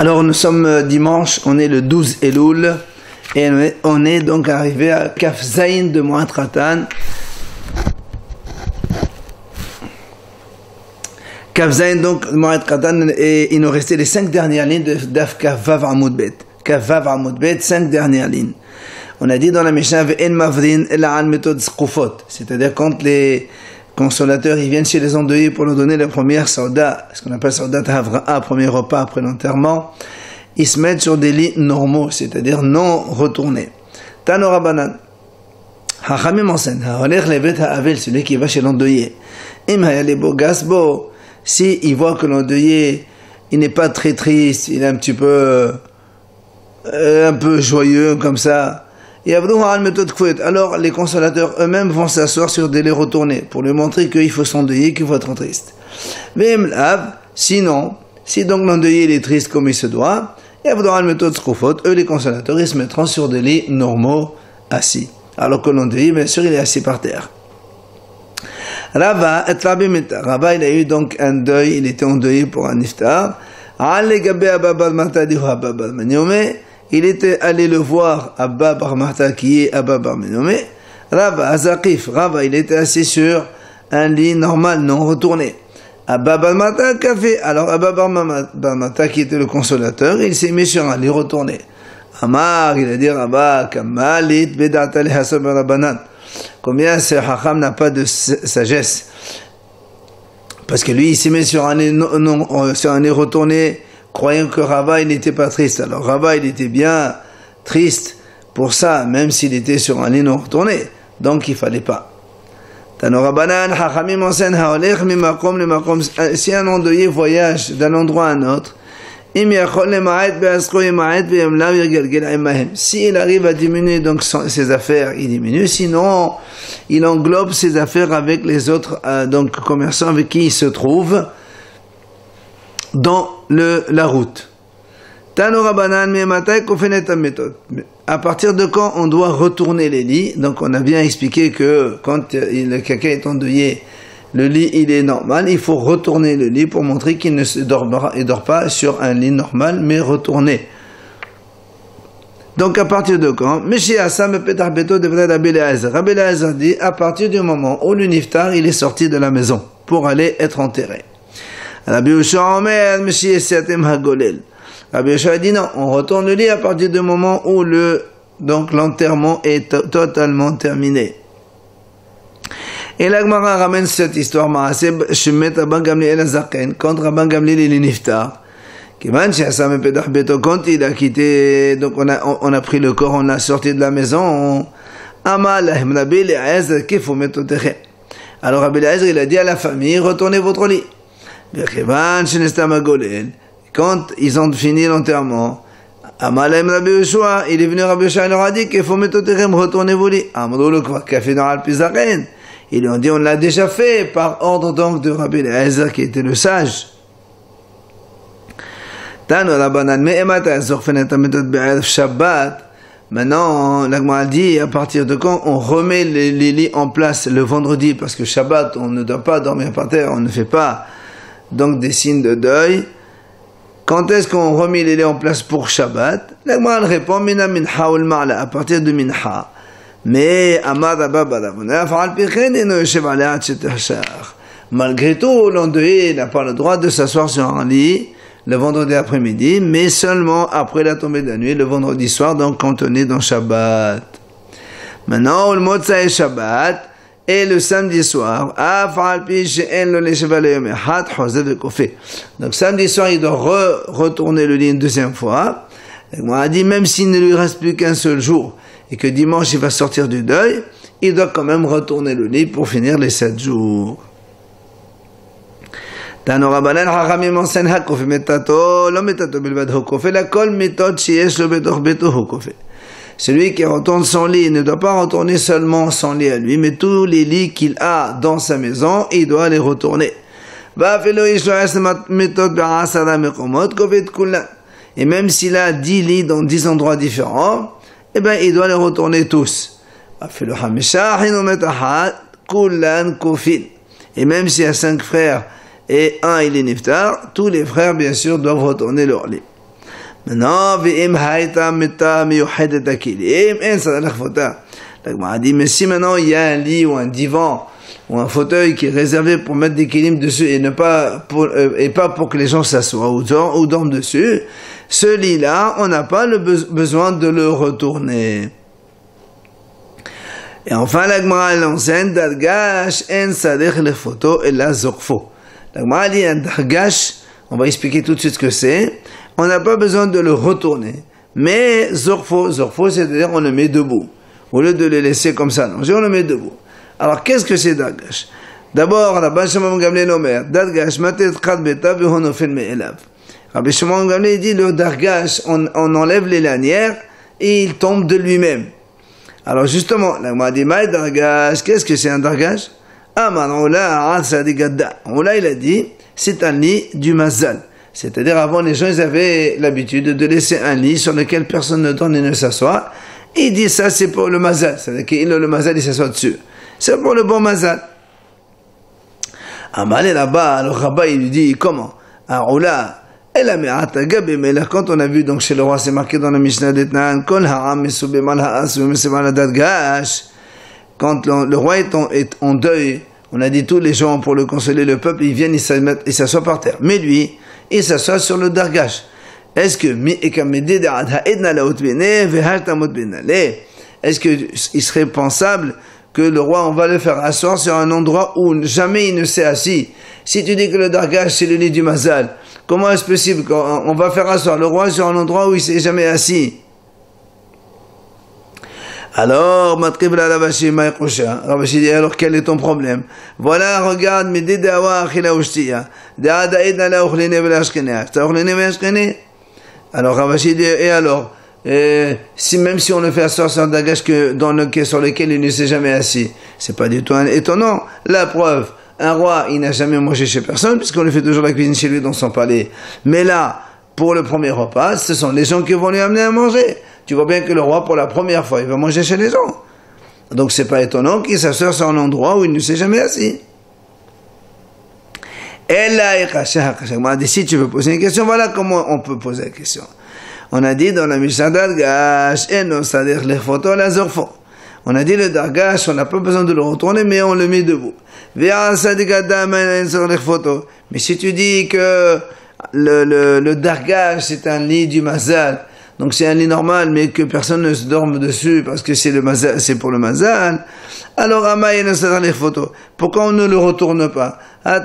Alors nous sommes dimanche, on est le 12 Elul et on est donc arrivé à Kaf Zayin de Moed Katan. Kaf Zayin donc Moed Katan, et il nous restait les 5 dernières lignes de Daf Kaf Vav Amud Bet. Kaf Vav Amud Bet, 5 dernières lignes. On a dit dans la Mishnah Ve'en Mavrin ela an méthode Skufot, c'est-à-dire quand les consolateurs ils viennent chez les endeuillés pour leur donner la première sauda, ce qu'on appelle sauda havra'a, premier repas après l'enterrement, ils se mettent sur des lits normaux, c'est-à-dire non retournés. Tano Rabbanan, Hachamim enseigne, ha'olech levet ha'avel, celui qui va chez l'endeuillé. Im ha'yalebo gasbo, si il voit que l'endeuillé il n'est pas très triste, il est un peu joyeux comme ça. Alors les consolateurs eux-mêmes vont s'asseoir sur des lits retournés pour lui montrer qu'il faut s'endeuiller, qu'il faut être triste. Sinon, si donc l'endeuillé il est triste comme il se doit, eux les consolateurs ils se mettront sur des lits normaux assis. Alors que l'endeuillé bien sûr il est assis par terre. Rava il a eu donc un deuil, il était endeuillé pour un iftar. Il était allé le voir, Abba Bar Mahta, qui est Abba Bar Menome. Rava, Azakif, Rava, il était assis sur un lit normal, non retourné. Abba Bar Mahta, café. Alors Abba Bar Mahta, qui était le consolateur, il s'est mis sur un lit retourné. Amar, il a dit, Rava, Kamalit, Bedata le Hasab Rabbanan. Combien ce Hacham n'a pas de sagesse? Parce que lui, il s'est mis sur un lit retourné, croyant que Rava il n'était pas triste. Alors Rava il était bien triste pour ça, même s'il était sur un lit non retourné. Donc il fallait pas. Si un endeuillé voyage d'un endroit à un autre, s'il arrive à diminuer donc ses affaires, il diminue. Sinon, il englobe ses affaires avec les autres donc commerçants avec qui il se trouve dans la route. À partir de quand on doit retourner les lits? Donc on a bien expliqué que quand quelqu'un est endeuillé, le lit il est normal, il faut retourner le lit pour montrer qu'il ne dort pas sur un lit normal, mais retourné. Donc à partir de quand? Rabbi Elazar dit à partir du moment où le niftar il est sorti de la maison pour aller être enterré. Rabbi Yoshua Omer, Meshiye Seatem Hagolel. Rabbi Yoshua dit non, on retourne le lit à partir du moment où l'enterrement est totalement terminé. Et la Gemara ramène cette histoire, Shemet Rabban Gamliel Azaken, quand Rabban Gamliel il est niftar. Quand il a quitté, donc on a pris le corps, on l'a sorti de la maison, alors Rabbi Elazar il a dit à la famille, retournez votre lit. Quand ils ont fini l'enterrement, Rabbi Yoshua, il est venu Rabbi Yoshua, il leur a dit qu'il faut retourner vos lits. Ils lui ont dit on l'a déjà fait par ordre donc de Rabbi Elazar qui était le sage. Maintenant, l'Agma dit à partir de quand on remet les lits en place le vendredi, parce que Shabbat on ne doit pas dormir par terre, on ne fait pas donc des signes de deuil. Quand est-ce qu'on remet les lits en place pour Shabbat? L'Agma répond Mina Minha ou Ma'la, à partir de Minha. Mais malgré tout, l'endeuillé n'a pas le droit de s'asseoir sur un lit le vendredi après-midi, mais seulement après la tombée de la nuit, le vendredi soir, donc quand on est dans Shabbat. Maintenant, le Motza est Shabbat, et le samedi soir, donc samedi soir, il doit retourner le lit une deuxième fois. On a dit, même s'il ne lui reste plus qu'un seul jour, et que dimanche il va sortir du deuil, il doit quand même retourner le lit pour finir les 7 jours. Celui qui retourne son lit ne doit pas retourner seulement son lit à lui, mais tous les lits qu'il a dans sa maison, il doit les retourner. Et même s'il a 10 lits dans 10 endroits différents, eh bien, il doit les retourner tous. Et même s'il y a 5 frères et un il est niftar, tous les frères, bien sûr, doivent retourner leur lit. Maintenant, v'im haïta meta miyuhedet akilim, en sadalach fota. La Gemara dit, mais si maintenant il y a un lit ou un divan ou un fauteuil qui est réservé pour mettre des kilim dessus et pas pour que les gens s'assoient ou dorment dessus, ce lit-là, on n'a pas le besoin de le retourner. Et enfin, la Gemara l'enseigne, dargash en sadech le photo et la zorfo. La Gemara dit un dargash, on va expliquer tout de suite ce que c'est. On n'a pas besoin de le retourner. Mais zorfo, c'est-à-dire on le met debout. Au lieu de le laisser comme ça, non, on le met debout. Alors, qu'est-ce que c'est dargash? D'abord, Rabbi Shimon Gamliel omer, dargash matet chad beta v'honofel me'elav. Rabbi Shimon Gamliel dit, le dargash, on enlève les lanières et il tombe de lui-même. Alors justement, la Gemara dit, maï dargash, qu'est-ce que c'est un dargash? Amar Ola Asadigadda. Ola, il a dit, c'est un lit du mazal. C'est-à-dire, avant, les gens, ils avaient l'habitude de laisser un lit sur lequel personne ne dort et ne s'assoit. Il dit, ça, c'est pour le mazal. C'est-à-dire que le mazal, il s'assoit dessus. C'est pour le bon mazal. Amar est là-bas, le rabbin, il lui dit, comment? Alors là, mais là, quand on a vu, donc, chez le roi, c'est marqué dans la Mishnah d'Etnan, quand le roi est en deuil, on a dit tous les gens pour le consoler le peuple, ils viennent, ils s'assoient par terre. Mais lui, il s'assoit sur le dargash. Est-ce qu'il serait pensable que le roi, on va le faire asseoir sur un endroit où jamais il ne s'est assis? Si tu dis que le dargash, c'est le lit du mazal, comment est-ce possible qu'on va faire asseoir le roi sur un endroit où il s'est jamais assis? Alors, Ravashi dit, alors quel est ton problème? Voilà, regarde, mais alors Ravashi dit, et alors, même si on le fait asseoir sur un dargash sur lequel il ne s'est jamais assis, c'est pas du tout étonnant. La preuve, un roi, il n'a jamais mangé chez personne, puisqu'on lui fait toujours la cuisine chez lui dans son palais. Mais là, pour le premier repas, ce sont les gens qui vont lui amener à manger. Tu vois bien que le roi, pour la première fois, il va manger chez les gens. Donc c'est pas étonnant qu'il s'assoie sur un endroit où il ne s'est jamais assis. Et là, si tu veux poser une question, voilà comment on peut poser la question. On a dit dans la Mishnah dargash, on a dit le dargash, on n'a pas besoin de le retourner, mais on le met debout. Mais si tu dis que le dargash, c'est un lit du mazal, donc c'est un lit normal, mais que personne ne se dorme dessus parce que c'est pour le mazal, alors pourquoi on ne le retourne pas? On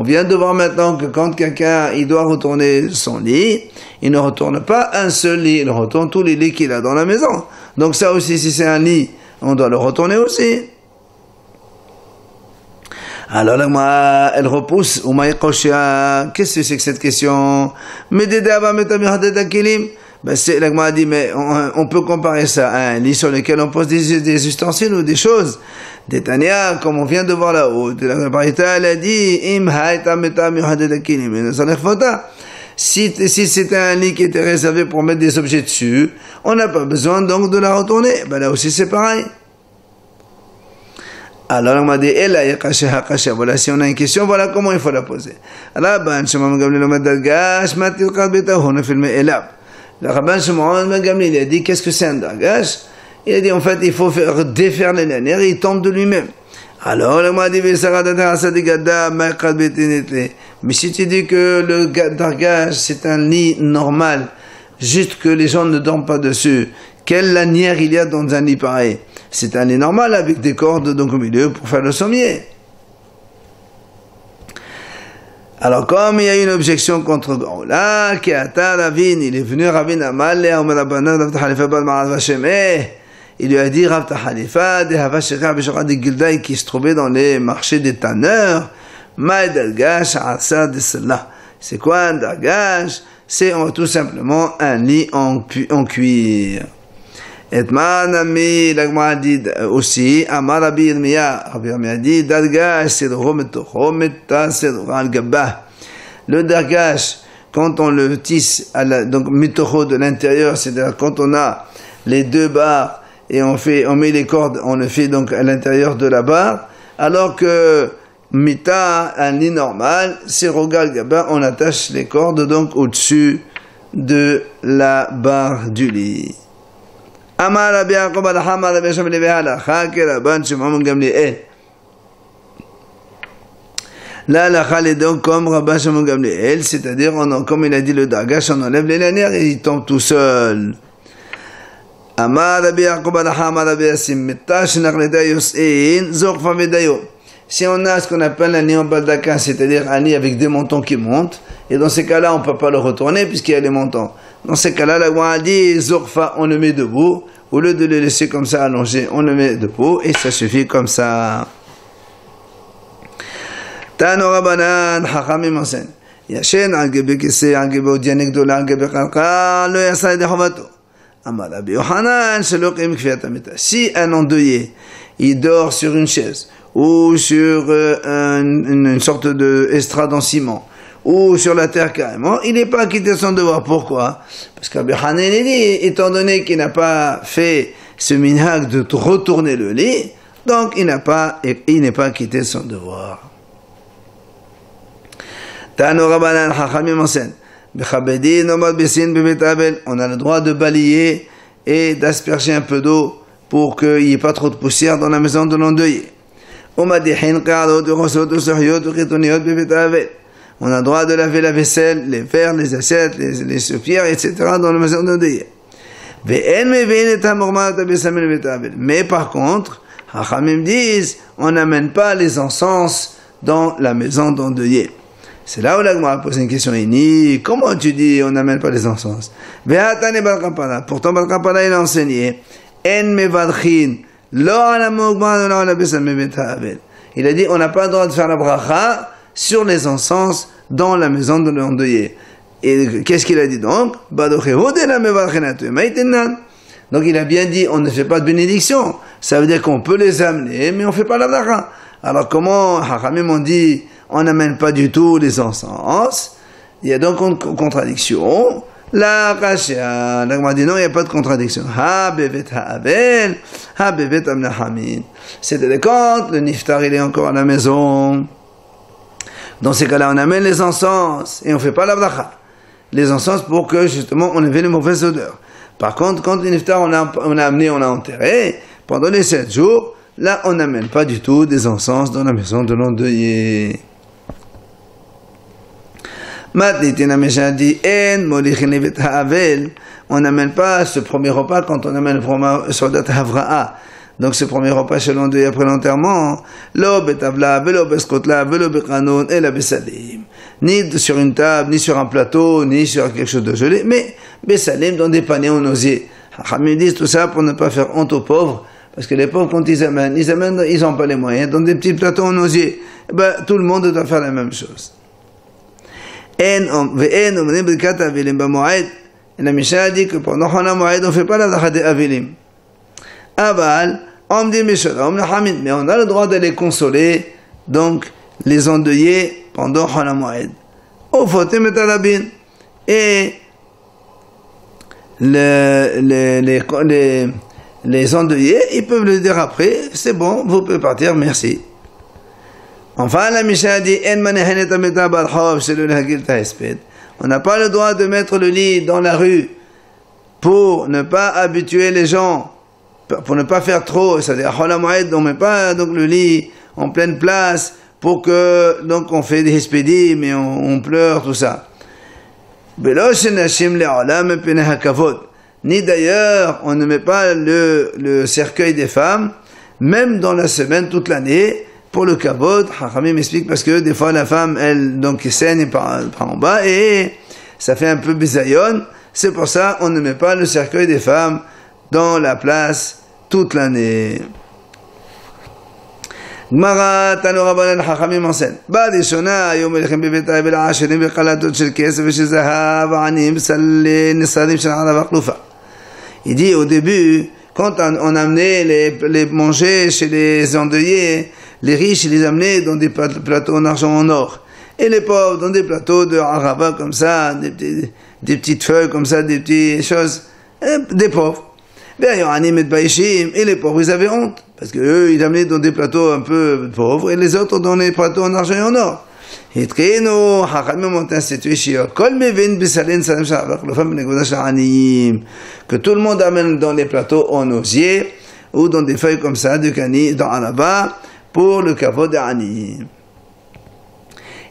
vient de voir maintenant que quand quelqu'un il doit retourner son lit, il ne retourne pas un seul lit, il retourne tous les lits qu'il a dans la maison. Donc ça aussi, si c'est un lit, on doit le retourner aussi. Alors là, elle repousse. Qu'est-ce que c'est que cette question? C'est la Gemara dit, mais on peut comparer ça à un lit sur lequel on pose des ustensiles ou des choses. Des Tania, comme on vient de voir là-haut. La Barita, elle a dit, si c'était un lit qui était réservé pour mettre des objets dessus, on n'a pas besoin donc de la retourner. Ben là aussi c'est pareil. Alors on m'a dit, voilà, si on a une question, voilà comment il faut la poser. Le rabbin Shimon Gamliel, il a dit, qu'est-ce que c'est un dargash? Il a dit, en fait, il faut faire défaire les lanières et il tombe de lui-même. Alors, on m'a dit, mais si tu dis que le dargash, c'est un lit normal, juste que les gens ne dorment pas dessus, quelle lanière il y a dans un lit pareil? C'est un lit normal avec des cordes donc au milieu pour faire le sommier. Alors, comme il y a une objection contre là, il est venu Rabbi Namal, il lui a dit Rav Tahalifa, qui se trouvait dans les marchés des tanneurs, c'est quoi un dargash? C'est tout simplement un lit en cuir. Et Manami, la Gemara dit aussi, Amar Rabbi Yirmiyah, Rabbi Yirmiyah dit, dargash, c'est le rometa, c'est le gabah. Le dargash, quand on le tisse, donc mitocho de l'intérieur, c'est-à-dire quand on a les deux barres et on met les cordes, on le fait donc à l'intérieur de la barre, alors que Mita, un lit normal, c'est Rogal Gaba, on attache les cordes donc au-dessus de la barre du lit. Amar Rabbi Yaakov al-Hama Rabbi Shimon Levi halacha que Rabban Shimon Gamliel. La halacha est donc comme Rabban Shimon Gamliel, c'est-à-dire comme il a dit le Dagash, on enlève les lanières et il tombe tout seul. Amar Rabbi Yaakov al-Hama Rabbi Yasim Mita Shnachleda Yos'in Zorfa Vedayo. Si on a ce qu'on appelle un lit en baldaquin, c'est-à-dire un lit avec des montants qui montent, et dans ces cas-là, on ne peut pas le retourner puisqu'il y a les montants. Dans ces cas-là, la Gemara dit, Zorfa, on le met debout. Au lieu de le laisser comme ça allongé, on le met debout, et ça suffit comme ça. Tano Rabbanan, Chachamim enseigne. Yashen, al gebe kese, al gebe odianek dola, al gebe chalka, lo yasa de chovato. Amar Rabbi Yochanan, shelo qim kfiat hamita. Si un endeuillé, il dort sur une chaise, ou sur une sorte d'estrade en ciment, ou sur la terre carrément, il n'est pas acquitté de son devoir. Pourquoi? Parce que Rabbi Yochanan dit, étant donné qu'il n'a pas fait ce minhag de retourner le lit, donc il n'est pas acquitté de son devoir. Tano Rabbanan Chachamim enseigne. On a le droit de balayer et d'asperger un peu d'eau pour qu'il n'y ait pas trop de poussière dans la maison de l'endeuillé. On a le droit de laver la vaisselle, les verres, les assiettes, les soupières, etc. dans la maison de l'endeuillé. Mais par contre, Hachamim disent, on n'amène pas les encens dans la maison d'endeuillé. C'est là où la Gemara pose une question inie. Comment tu dis on n'amène pas les encens? Pourtant, Bal Kapana il a enseigné. Il a dit on n'a pas le droit de faire la bracha sur les encens dans la maison de l'endeuillé. Et qu'est-ce qu'il a dit donc? Donc il a bien dit on ne fait pas de bénédiction. Ça veut dire qu'on peut les amener, mais on ne fait pas la bracha. Alors comment Hachamim ont dit on n'amène pas du tout les encens? Il y a donc une contradiction. La Rachia, la Gemara dit non, il n'y a pas de contradiction. Ha bevet ha'avel, ha bevet amnahamid. C'est-à-dire quand le niftar il est encore à la maison. Dans ces cas-là, on amène les encens et on ne fait pas la bracha. Les encens pour que justement on évite les mauvaises odeurs. Par contre, quand le niftar on a amené, on a enterré, pendant les 7 jours, là on n'amène pas du tout des encens dans la maison de l'endeuillé. On n'amène pas ce premier repas quand on amène le soldat Havra'a. Donc ce premier repas chez l'endeuillé après l'enterrement, ni sur une table, ni sur un plateau, ni sur quelque chose de gelé, mais Bessalim dans des paniers en osier. Ils disent tout ça pour ne pas faire honte aux pauvres, parce que les pauvres quand ils amènent, ils n'ont pas les moyens, dans des petits plateaux en osier. Tout le monde doit faire la même chose. Et la Mishnah dit que pendant Chana Moed, on ne fait pas la bracha des Avilim. Aval, mais on a le droit d'aller consoler donc les endeuillés pendant Chana Moed. Et les endeuillés, ils peuvent le dire après, c'est bon, vous pouvez partir, merci. Enfin, la Mishnah dit, on n'a pas le droit de mettre le lit dans la rue pour ne pas habituer les gens, pour ne pas faire trop, c'est-à-dire, on ne met pas donc, le lit en pleine place pour que, donc, on fait des hispédim et on pleure, tout ça. Ni d'ailleurs, on ne met pas le cercueil des femmes, même dans la semaine, toute l'année, pour le kavod. Hachamim m'explique parce que des fois la femme, elle, donc, saigne par en bas et ça fait un peu bisayon. C'est pour ça on ne met pas le cercueil des femmes dans la place toute l'année. Gemara Tano Rabbanan Hachamim enseigne. Ba'dishona ayom elechem bebeta bel asherim bechalatot shel kesef v'shel zahav anim nesarim shel halav achlufa. Il dit au début, quand on amenait les manger chez les endeuillés, les riches, ils les amenaient dans des plateaux en argent en or. Et les pauvres, dans des plateaux de harava comme ça, des petites feuilles comme ça, des petites choses, des pauvres. Et les pauvres, ils avaient honte. Parce que eux, ils amenaient dans des plateaux un peu pauvres, et les autres dans des plateaux en argent et en or. Et Trino, Hachamim ont institué Shiur. Kol mevin bisalin salam shalach, le femme negoda sha'aniyim. Que tout le monde amène dans les plateaux en osier, ou dans des feuilles comme ça, de cani, dans Anaba, pour le kavod d'Aniyim.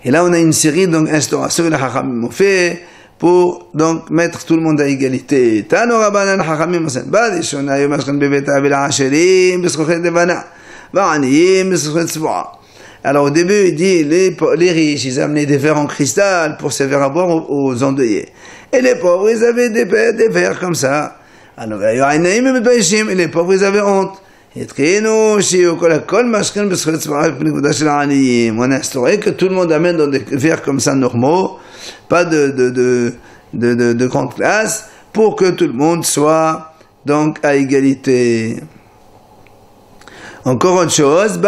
Et là, on a une série d'instaurations que les Hachamim ont fait, pour donc mettre tout le monde à égalité. Tano Rabbanan Hachamim Osen Badishona Yomashkan Beveta Asherim B'Schochet Devana Ba'aniyim B'Schochet Tzvoa. Alors au début, il dit les riches, ils amenaient des verres en cristal pour servir à boire aux endeuillés. Et les pauvres, ils avaient des verres comme ça. Alors et les pauvres, ils avaient honte. On a instauré que tout le monde amène dans des verres comme ça normaux, pas de grande classe, pour que tout le monde soit donc à égalité. Encore autre chose,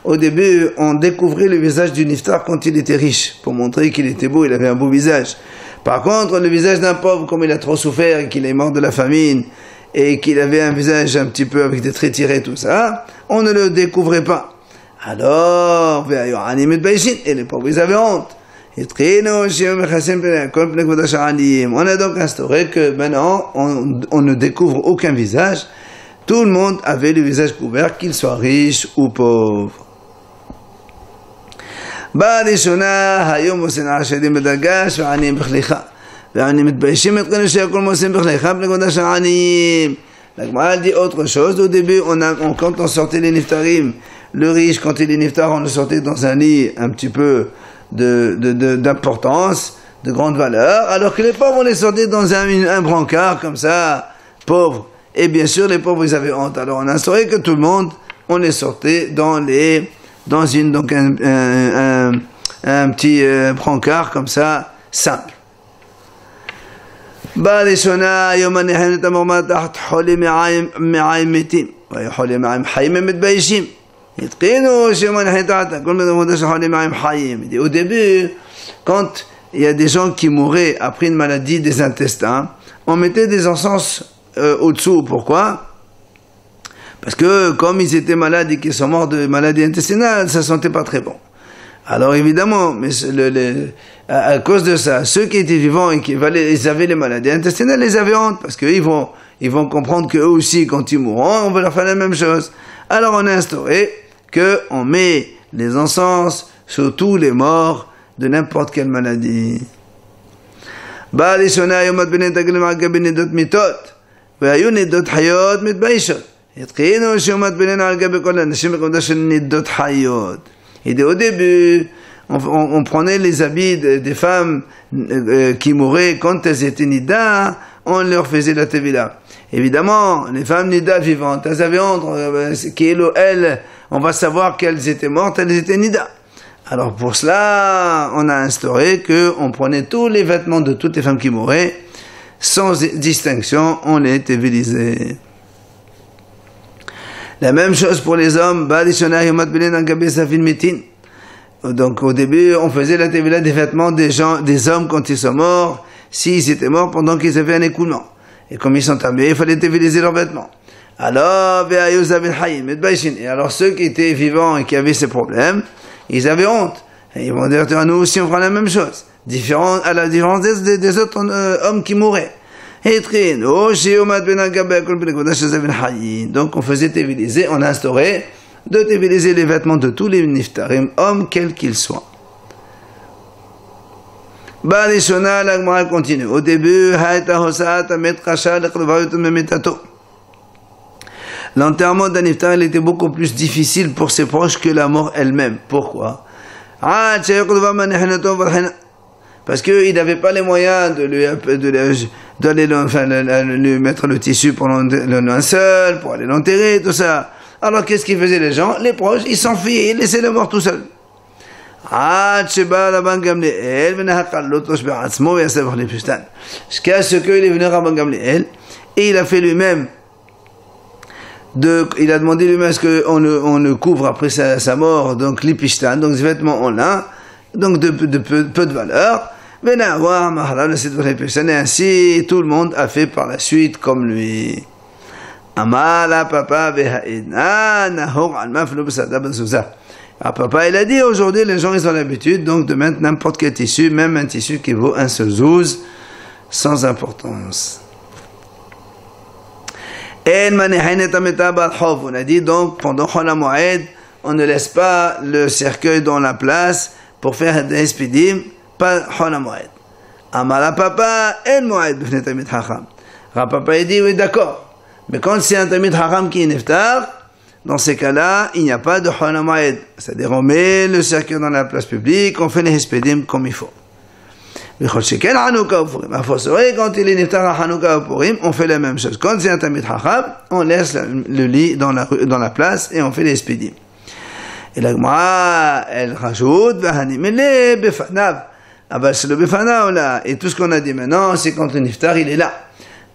au début, on découvrait le visage du niftar quand il était riche, pour montrer qu'il était beau, il avait un beau visage. Par contre, le visage d'un pauvre, comme il a trop souffert et qu'il est mort de la famine, et qu'il avait un visage un petit peu avec des traits tirés, tout ça, on ne le découvrait pas. Alors, et les pauvres, ils avaient honte. On a donc instauré que maintenant, on ne découvre aucun visage. Tout le monde avait le visage couvert, qu'il soit riche ou pauvre. בראשונה, היום מוסן העשירים בדגש ועניים בכליך. והעניים מתביישים את כנראה שהכל מוסן בכליך בנקודה של העניים. La Gemara dit autre chose. Au début, quand on sortait les niftarim, le riche, quand il est niftar, on le sortait dans un lit un petit peu d'importance, de grande valeur, alors que les pauvres, on les sortait dans un brancard comme ça, pauvre. Et bien sûr, les pauvres, ils avaient honte. Alors on a instauré que tout le monde, on les sortait dans un petit brancard comme ça, simple. בראשונה, יום הניחים את המורמה תחת חולי מעיים מתים, והיו חולי מעיים חיים הם מתביישים. התקינו שיום הניחים תחת כל מדמות של חולי מעיים חיים. Au début, quand il y a des gens qui mouraient après une maladie des intestins, on mettait des encens au-dessous. Pourquoi? Parce que comme ils étaient malades et qu'ils sont morts de maladie intestinale, ça sentait pas très bon. Alors évidemment, mais à cause de ça, ceux qui étaient vivants et ils avaient les maladies intestinales, ils avaient honte, parce qu'ils vont comprendre qu'eux aussi, quand ils mourront, on va leur faire la même chose. Alors on a instauré qu'on met les encens sur tous les morts de n'importe quelle maladie. והיו נידות חיות מתביישות. התחילו שעומד בינינו על גבי כל האנשים בקודש של נידות חיות. Et au début, on prenait les habits des femmes qui mouraient quand elles étaient nida, on leur faisait la tevila. Évidemment, les femmes nida vivantes, elles avaient honte, elles, on va savoir qu'elles étaient mortes, elles étaient nida. Alors pour cela, on a instauré qu'on prenait tous les vêtements de toutes les femmes qui mouraient, sans distinction, on les tévilisait. La même chose pour les hommes. Donc au début, on faisait la tévila des vêtements des hommes quand ils sont morts, s'ils étaient morts pendant qu'ils avaient un écoulement. Et comme ils sont tombés, il fallait téviliser leurs vêtements. Alors, et alors ceux qui étaient vivants et qui avaient ces problèmes, ils avaient honte. Et ils vont dire, nous aussi on fera la même chose. À la différence des autres hommes qui mouraient. Donc on faisait téviliser, on a instauré de téviliser les vêtements de tous les niftarim, hommes quels qu'ils soient. Barishona, la Gemara continue. Au début, l'enterrement d'un niftar, il était beaucoup plus difficile pour ses proches que la mort elle-même. Pourquoi? Parce qu'il n'avait pas les moyens de lui mettre le tissu pour le linceul, pour aller l'enterrer, tout ça. Alors qu'est-ce qu'ils faisaient les gens? Les proches, ils s'enfuyaient, ils laissaient le mort tout seul. Jusqu'à ce qu'il est venu Rabban Gamliel, et il a fait lui-même, il a demandé lui-même ce qu'on le couvre après sa mort, donc l'ipishtan, donc des vêtements en lin, donc de peu de valeur. Benawar Mahala le Sidvrei Peshan, et ainsi tout le monde a fait par la suite comme lui. Amala papa Behaïna Nahor Almaflo Besada Bazouza. Papa il a dit aujourd'hui les gens ils ont l'habitude donc de mettre n'importe quel tissu, même un tissu qui vaut un seul zouz, sans importance. On a dit donc pendant Chol HaMoed, on ne laisse pas le cercueil dans la place pour faire des espidim, pas Chol HaMoed. Amala papa en Moed b'fnei Talmid Chacham. Papa il dit oui d'accord, mais quand c'est un Talmid Chacham qui est neftar, dans ces cas-là, il n'y a pas de Chol HaMoed. C'est-à-dire on met le cercueil dans la place publique, on fait les espidim comme il faut. Quand il est neftar à Hanouka ou Purim, on fait la même chose. Quand c'est un Talmid Chacham, on laisse le lit dans la place et on fait les espidim. Et la Gemara, elle rajoute, Vahanimele befanav. Ah ben c'est le befanav là. Et tout ce qu'on a dit maintenant, c'est quand le niftar il est là.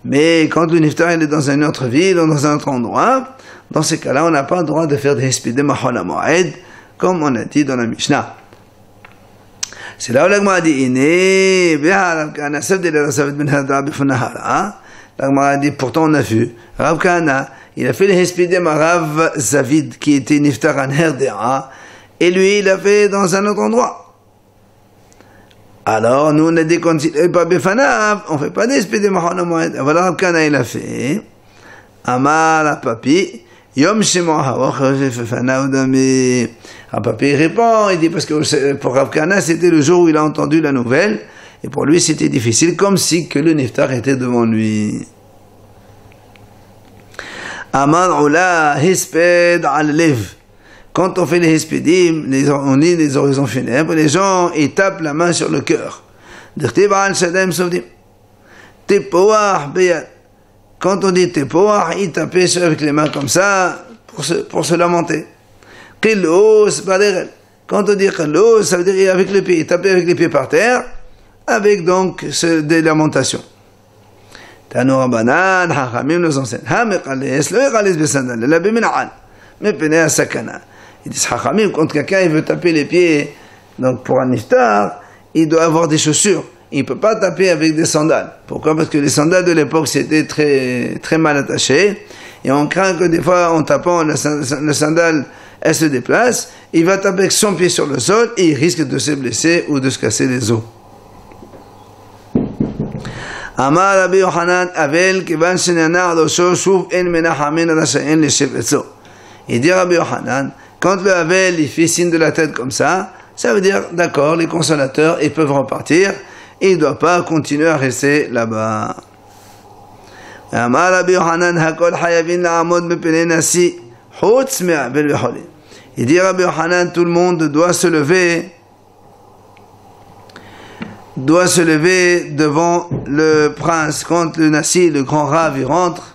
Mais quand le niftar il est dans une autre ville ou dans un autre endroit, dans ces cas-là, on n'a pas le droit de faire des espidim à Chol HaMoed, comme on a dit dans la Mishnah. C'est là où la Gemara dit, Iné, Rav Kahana, la Gemara dit, pourtant on a vu, Rav Kahana, il a fait les espidim à Rav Zavid, qui était niftar en Herdera, et lui, il a fait dans un autre endroit. Alors, nous, on a dit, quand il n'est pas befanav, on ne fait pas d'espidim à Chol HaMoed. Voilà, Rav Kahana, il a fait, Amar la papi, Yom Shemo Haroch Fefana Udami. Papi répond, il dit parce que pour Rav Kahana c'était le jour où il a entendu la nouvelle et pour lui c'était difficile, comme si que le niftar était devant lui. Amar Ola Hisped al Lev. Quand on fait les hispidim, on lit les oraisons funèbres, les gens ils tapent la main sur le cœur. Dirtiv al Shadem Sovdim. Tepoah Beyad. Quand on dit tepoah, il tapait avec les mains comme ça pour se lamenter. Qillos baderel. Quand on dit qillos, ça veut dire avec les pieds, il tapait avec les pieds par terre, avec donc des lamentations. Tanu Rabbanan, Hachamim nous enseignent. Ha meqales, lo yeqales besandal, la bemin'al, mepnei sakana. Ils disent Hachamim, quand quelqu'un il veut taper les pieds, donc pour un niftar, il doit avoir des chaussures. Il ne peut pas taper avec des sandales. Pourquoi? Parce que les sandales de l'époque, c'était très, très mal attachées. Et on craint que des fois, en tapant, le sandale, elle se déplace. Il va taper avec son pied sur le sol et il risque de se blesser ou de se casser les os. Amar Rabbi Yochanan, Avel, Kivan Shenanar, Losho, Shuv, En Menachamin, Rashaen, Leshev Etzo. Il dit Rabbi Yochanan, quand le Avel, il fait signe de la tête comme ça veut dire, d'accord, les consolateurs, ils peuvent repartir. Et il ne doit pas continuer à rester là-bas. Il dit Rabbi Yochanan, tout le monde doit se lever devant le prince. Quand le Nassi, le grand Rav, il rentre,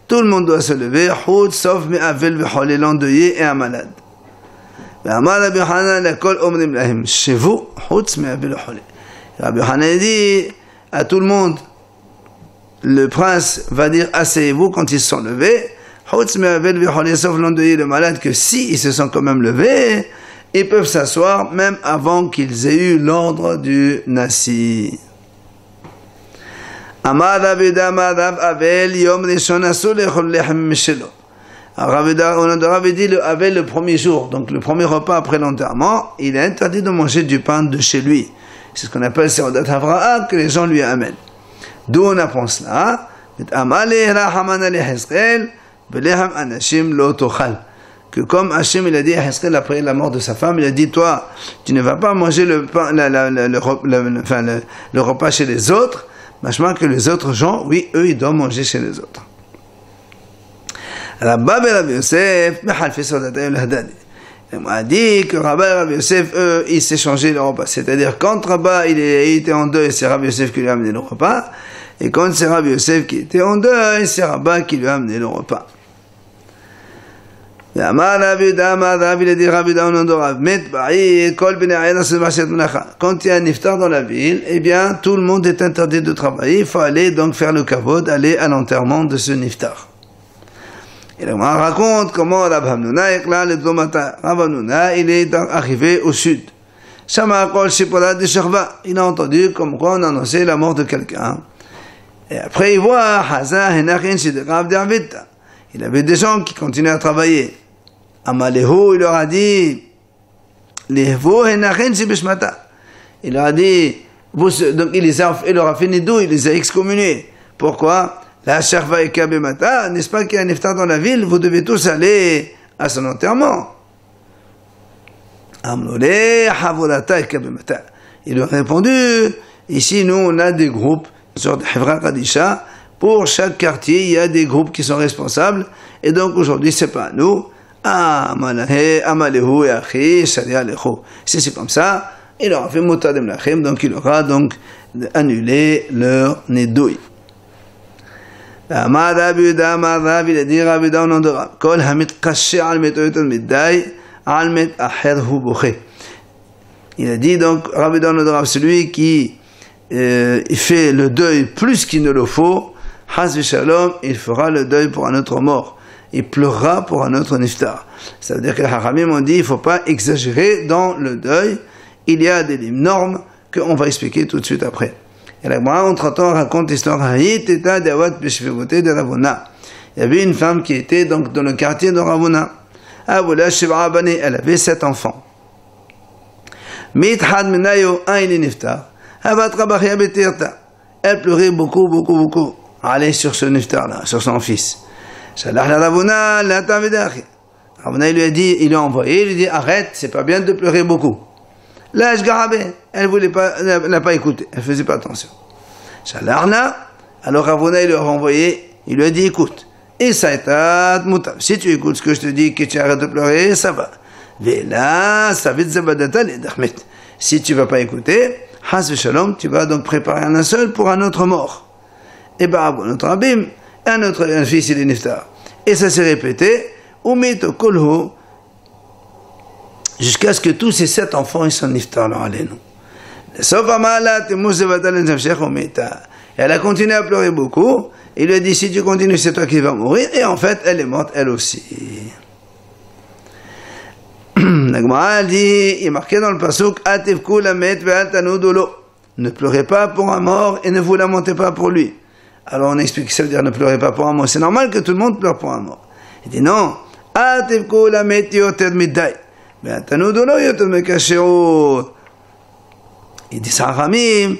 tout le monde doit se lever, sauf l'endeuillé et un malade. Rabbi Yochanan, chez vous, Rabbi Yochanan dit à tout le monde, le prince va dire asseyez-vous quand ils se sont levés, sauf l'endeuillé, le malade, que si ils se sont quand même levés, ils peuvent s'asseoir même avant qu'ils aient eu l'ordre du Nassi. Amar Ravida Rav Avel Yom Rishon Asur lechol lechem mishelo. On avait dit le Avel le premier jour, donc le premier repas après l'enterrement, il est interdit de manger du pain de chez lui. C'est ce qu'on appelle Seudat Havra'a, que les gens lui amènent. D'où on apprend cela. Que comme Hachem il a dit à Hezkel après la mort de sa femme, il a dit toi, tu ne vas pas manger le repas chez les autres, machement que les autres gens, oui, eux, ils doivent manger chez les autres. Rabba et Rabbi Yosef, on a dit que Rabba et Rabbi Yosef, eux, ils s'échangeaient le repas. C'est-à-dire, quand Rabba il était en deuil, c'est Rabbi Yosef qui lui a amené le repas. Et quand c'est Rabbi Yosef qui était en deuil, c'est Rabba qui lui a amené le repas. Quand il y a un iftar dans la ville, eh bien, tout le monde est interdit de travailler. Il faut aller donc faire le kavod, aller à l'enterrement de ce niftar. Et là, on raconte comment Rav Hamnuna, il est arrivé au sud. Shama kol shipola de sherva. Il a entendu comme quoi on annonçait la mort de quelqu'un. Et après il voit Hazan Henachin Shiderav Dervita. Il avait des gens qui continuaient à travailler. Amalehu, il leur a dit, Lehu Henachin Shibishmata. Il leur a dit, donc il leur a fait Nidou, il les a excommuniés. Pourquoi? La Sherva et Kabemata, n'est-ce pas qu'il y a un iftar dans la ville, vous devez tous aller à son enterrement. Amlole Havolata et Kabemata. Il leur a répondu, ici nous on a des groupes, une sorte de Hevra Kadisha, pour chaque quartier il y a des groupes qui sont responsables, et donc aujourd'hui c'est pas à nous. Amalehu et Achi, Sharia Lechu. Si c'est comme ça, il leur a fait Motadem Lachem, donc il aura donc annulé leur Nidouille. אמר רבי יהודה אמר רבי לדי רבי יהודה ונודו רב כל המתקשה על מתו יותר מדי על מת אחר הוא בוכה. Il a dit donc Rabbi Yehouda ונודו רב, celui qui fait le deuil plus qu'il ne le faut, Chas v'shalom, il fera le deuil pour un autre mort, il pleurera pour un autre niftar. Ça veut dire que les Haramim ont dit il ne faut pas exagérer dans le deuil, il y a des normes qu'on va expliquer tout de suite après. Et la Gemara, entre-temps, raconte l'histoire de Ravuna. Il y avait une femme qui était donc dans le quartier de Ravuna. Elle avait 7 enfants. Elle pleurait beaucoup. Allez sur ce niftar-là, sur son fils. Ravuna lui a dit, il lui a envoyé, il lui a dit, arrête, c'est pas bien de pleurer beaucoup. Là, elle voulait pas, elle n'a pas écouté, elle faisait pas attention. Alors Ravuna il lui a renvoyé, il lui a dit écoute, et ça est si tu écoutes ce que je te dis, que tu arrêtes de pleurer, ça va. Si tu vas pas écouter, tu vas donc préparer un seul pour un autre mort. Et notre abim, un fils il est niftar. Et ça s'est répété, jusqu'à ce que tous ces 7 enfants ils sont niftar leur allénou. Elle a continué à pleurer beaucoup. Il lui a dit si tu continues c'est toi qui vas mourir. Et en fait elle est morte elle aussi. La Gemara dit, il est marqué dans le pasuk Ativku lamet ve'al tanudolo. Ne pleurez pas pour un mort et ne vous lamentez pas pour lui. Alors on explique que ça veut dire ne pleurez pas pour un mort. C'est normal que tout le monde pleure pour un mort. Il dit non. Ativku lamet yoter midai. Il dit ça à Ramim,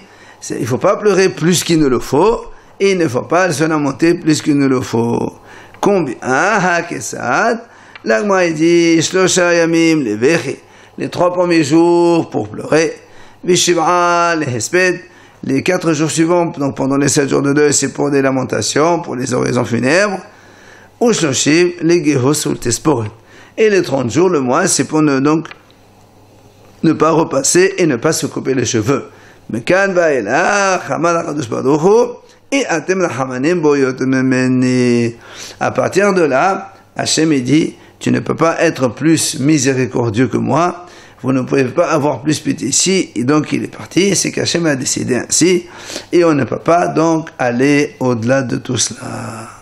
il ne faut pas pleurer plus qu'il ne le faut, et il ne faut pas se lamenter plus qu'il ne le faut. Combien? L'Agma dit, Shlosha Yamim levechi, les 3 premiers jours pour pleurer, Vishiv'a lehesped, les 4 jours suivants, donc pendant les 7 jours de deuil, c'est pour des lamentations, pour les oraisons funèbres, ou Shloshim, les gehos ou tesporim. Et les 30 jours, le mois, c'est pour ne pas repasser et ne pas se couper les cheveux. Et à partir de là, Hachem dit, tu ne peux pas être plus miséricordieux que moi, vous ne pouvez pas avoir plus pitié ici, et donc il est parti, c'est qu'Hachem a décidé ainsi, et on ne peut pas donc aller au-delà de tout cela.